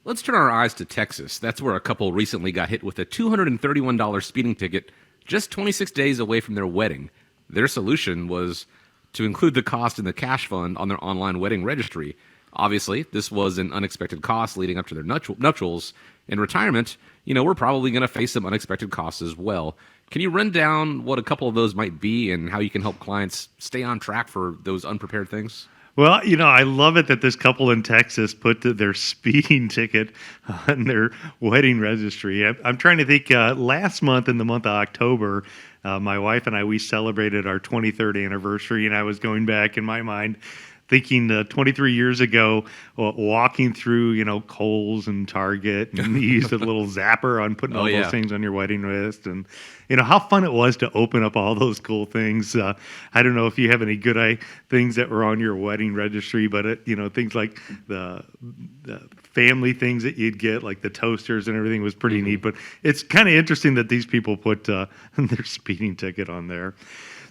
Let's turn our eyes to Texas. That's where a couple recently got hit with a $231 speeding ticket just 26 days away from their wedding. Their solution was to include the cost in the cash fund on their online wedding registry. Obviously, this was an unexpected cost leading up to their nuptials. In retirement, we're probably going to face some unexpected costs as well. Can you run down what a couple of those might be and how you can help clients stay on track for those unprepared things? Well, I love it that this couple in Texas put their speeding ticket on their wedding registry. I'm trying to think, last month in the month of October, my wife and I, we celebrated our 23rd anniversary, and I was going back in my mind thinking 23 years ago, walking through, Kohl's and Target, and you used a little zapper on putting all those things on your wedding list. And, how fun it was to open up all those cool things. I don't know if you have any good things that were on your wedding registry, but, things like the family things that you'd get, like the toasters and everything was pretty neat. But it's kind of interesting that these people put their speeding ticket on there.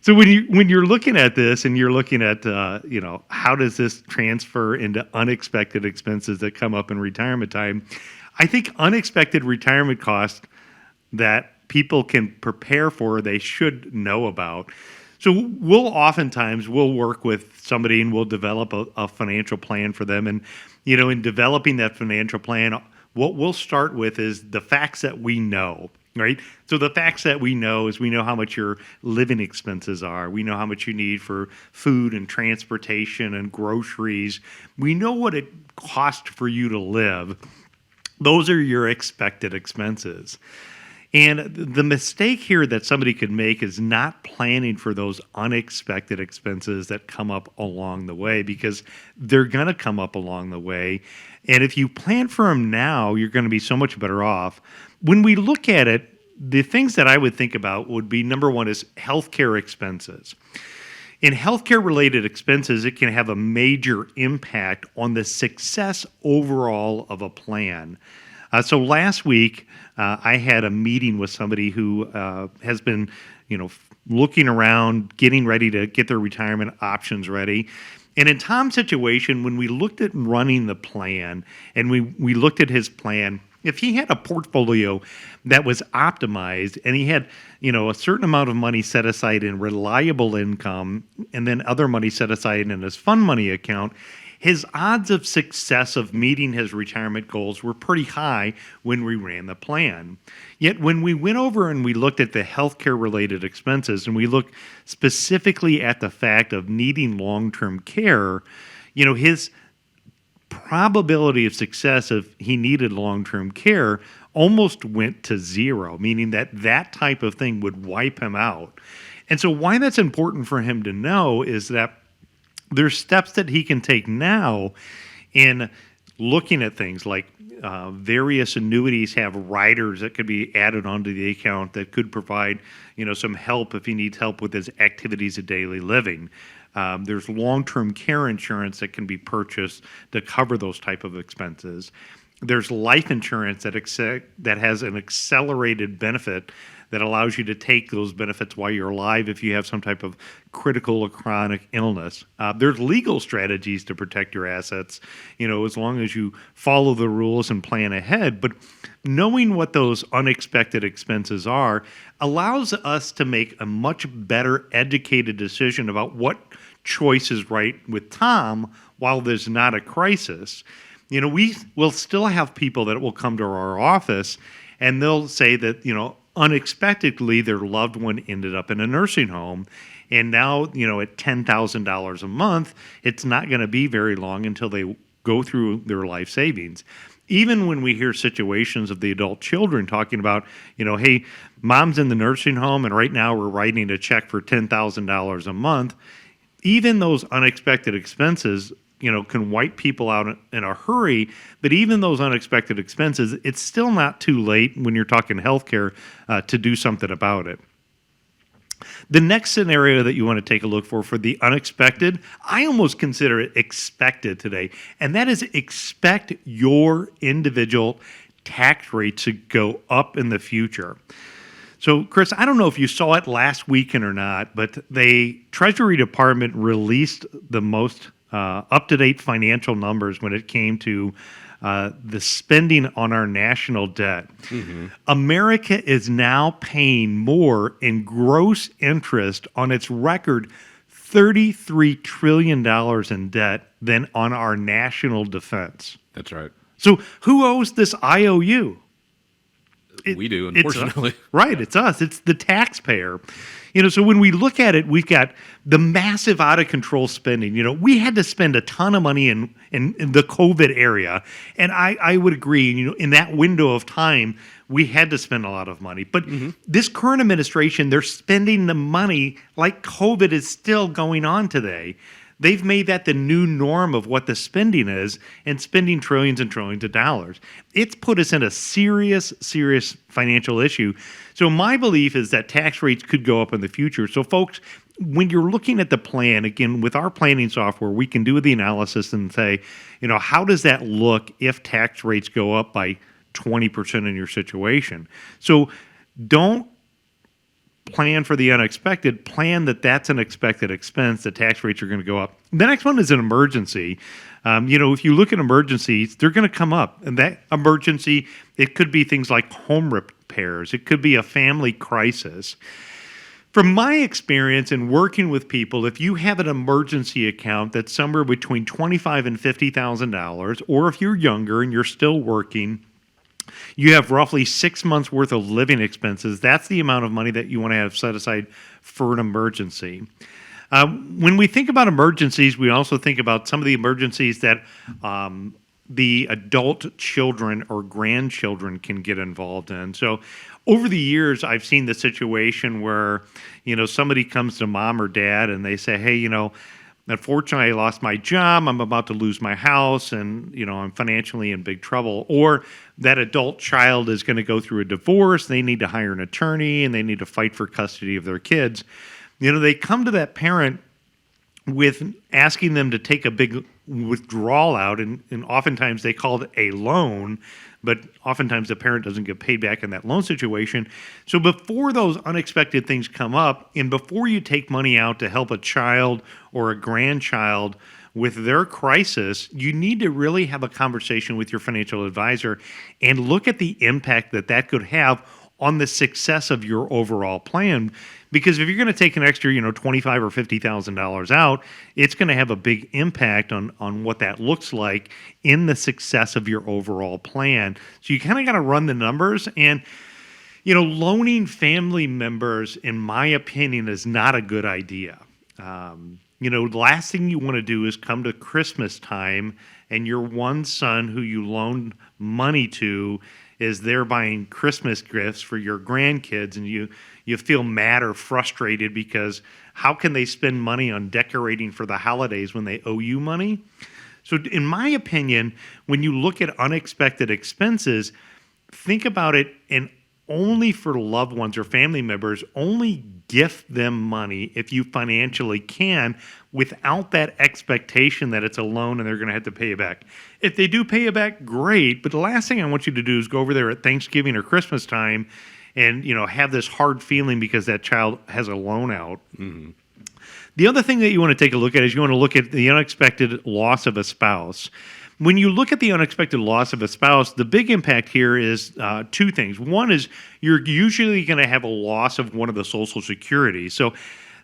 So when you're looking at this and you're looking at how does this transfer into unexpected expenses that come up in retirement time, I think unexpected retirement costs that people can prepare for, they should know about. So we'll work with somebody and we'll develop a financial plan for them. And in developing that financial plan, what we'll start with is the facts that we know. Right. So the facts that we know is we know how much your living expenses are. We know how much you need for food and transportation and groceries. We know what it costs for you to live. Those are your expected expenses. And the mistake here that somebody could make is not planning for those unexpected expenses that come up along the way, because they're going to come up along the way. And if you plan for them now, you're going to be so much better off. When we look at it, the things that I would think about would be, number one is healthcare expenses. In healthcare related expenses, it can have a major impact on the success overall of a plan. So last week, I had a meeting with somebody who has been, looking around, getting ready to get their retirement options ready. And in Tom's situation, when we looked at running the plan and we looked at his plan, if he had a portfolio that was optimized and he had, a certain amount of money set aside in reliable income and then other money set aside in his fund money account, his odds of success of meeting his retirement goals were pretty high when we ran the plan. Yet when we went over and we looked at the healthcare related expenses and we looked specifically at the fact of needing long-term care, his probability of success if he needed long-term care almost went to zero, meaning that type of thing would wipe him out. And so why that's important for him to know is that there's steps that he can take now in looking at things like various annuities have riders that could be added onto the account that could provide, some help if he needs help with his activities of daily living. There's long-term care insurance that can be purchased to cover those type of expenses. There's life insurance that has an accelerated benefit that allows you to take those benefits while you're alive if you have some type of critical or chronic illness. There's legal strategies to protect your assets, as long as you follow the rules and plan ahead. But knowing what those unexpected expenses are allows us to make a much better educated decision about what choice is right with Tom while there's not a crisis. We will still have people that will come to our office and they'll say that, unexpectedly their loved one ended up in a nursing home. And now, at $10,000 a month, it's not going to be very long until they go through their life savings. Even when we hear situations of the adult children talking about, hey, mom's in the nursing home and right now we're writing a check for $10,000 a month, even those unexpected expenses, can wipe people out in a hurry. But even those unexpected expenses, it's still not too late when you're talking healthcare to do something about it. The next scenario that you want to take a look for the unexpected, I almost consider it expected today, and that is expect your individual tax rate to go up in the future. So, Chris, I don't know if you saw it last weekend or not, but the Treasury Department released the most up-to-date financial numbers when it came to the spending on our national debt. America is now paying more in gross interest on its record $33 trillion in debt than on our national defense. That's right. So who owes this IOU? We do, It's unfortunately. right, it's us. It's the taxpayer. So when we look at it, we've got the massive out of control spending. We had to spend a ton of money in the COVID area. And I would agree, in that window of time, we had to spend a lot of money. But this current administration, they're spending the money like COVID is still going on today. They've made that the new norm of what the spending is, and spending trillions and trillions of dollars. It's put us in a serious, serious financial issue. So my belief is that tax rates could go up in the future. So folks, when you're looking at the plan, again, with our planning software, we can do the analysis and say, how does that look if tax rates go up by 20% in your situation? So don't plan for the unexpected. Plan that's an expected expense. The tax rates are going to go up. The next one is an emergency. If you look at emergencies, they're going to come up. And that emergency, it could be things like home repairs. It could be a family crisis. From my experience in working with people, if you have an emergency account that's somewhere between $25,000 and $50,000, or if you're younger and you're still working, you have roughly 6 months worth of living expenses. That's the amount of money that you want to have set aside for an emergency. When we think about emergencies, we also think about some of the emergencies that the adult children or grandchildren can get involved in. So over the years, I've seen the situation where, somebody comes to mom or dad and they say, hey, unfortunately, I lost my job. I'm about to lose my house, and I'm financially in big trouble. Or that adult child is going to go through a divorce. They need to hire an attorney, and they need to fight for custody of their kids. They come to that parent with asking them to take a big withdrawal out, and oftentimes they call it a loan, but oftentimes the parent doesn't get paid back in that loan situation. So before those unexpected things come up, and before you take money out to help a child or a grandchild with their crisis, you need to really have a conversation with your financial advisor and look at the impact that could have on the success of your overall plan. Because if you're going to take an extra, $25,000 or $50,000 out, it's going to have a big impact on what that looks like in the success of your overall plan. So you kind of got to run the numbers. And loaning family members, in my opinion, is not a good idea. The last thing you want to do is come to Christmas time and your one son who you loaned money to is there buying Christmas gifts for your grandkids, and you feel mad or frustrated because how can they spend money on decorating for the holidays when they owe you money? So in my opinion, when you look at unexpected expenses, think about it, and only for loved ones or family members, only gift them money if you financially can, without that expectation that it's a loan and they're going to have to pay you back. If they do pay you back, great. But the last thing I want you to do is go over there at Thanksgiving or Christmas time and have this hard feeling because that child has a loan out. Mm-hmm. The other thing that you want to take a look at is you want to look at the unexpected loss of a spouse. When you look at the unexpected loss of a spouse, the big impact here is two things. One is you're usually going to have a loss of one of the Social Security. So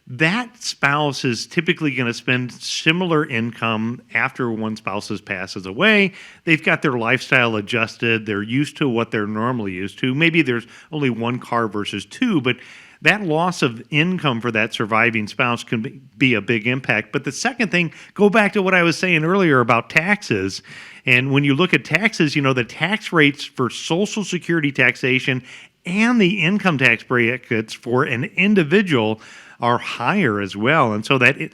that spouse is typically going to spend similar income after one spouse passes away. They've got their lifestyle adjusted. They're used to what they're normally used to. Maybe there's only one car versus two, but that loss of income for that surviving spouse can be a big impact. But the second thing, go back to what I was saying earlier about taxes. And when you look at taxes, the tax rates for Social Security taxation and the income tax brackets for an individual are higher as well. And so that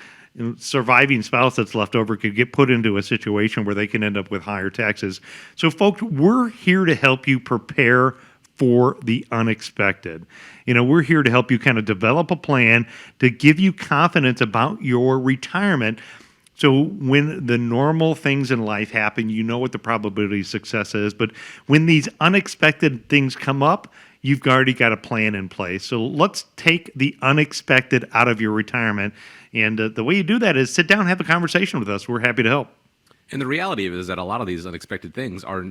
surviving spouse that's left over could get put into a situation where they can end up with higher taxes. So folks, we're here to help you prepare for the unexpected. We're here to help you kind of develop a plan to give you confidence about your retirement. So when the normal things in life happen, you know what the probability of success is. But when these unexpected things come up, you've already got a plan in place. So let's take the unexpected out of your retirement. And the way you do that is sit down and have a conversation with us. We're happy to help. And the reality of it is that a lot of these unexpected things are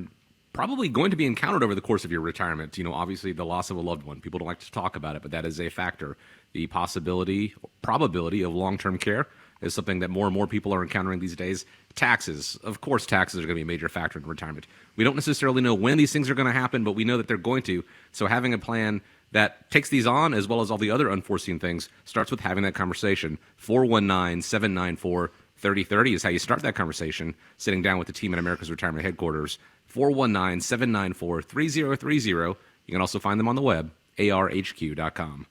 probably going to be encountered over the course of your retirement. Obviously the loss of a loved one. People don't like to talk about it, but that is a factor. The possibility, probability of long-term care is something that more and more people are encountering these days. Taxes. Of course, taxes are going to be a major factor in retirement. We don't necessarily know when these things are going to happen, but we know that they're going to. So having a plan that takes these on, as well as all the other unforeseen things, starts with having that conversation. 419-794-3030 is how you start that conversation, sitting down with the team at America's Retirement Headquarters. 419-794-3030. You can also find them on the web, arhq.com.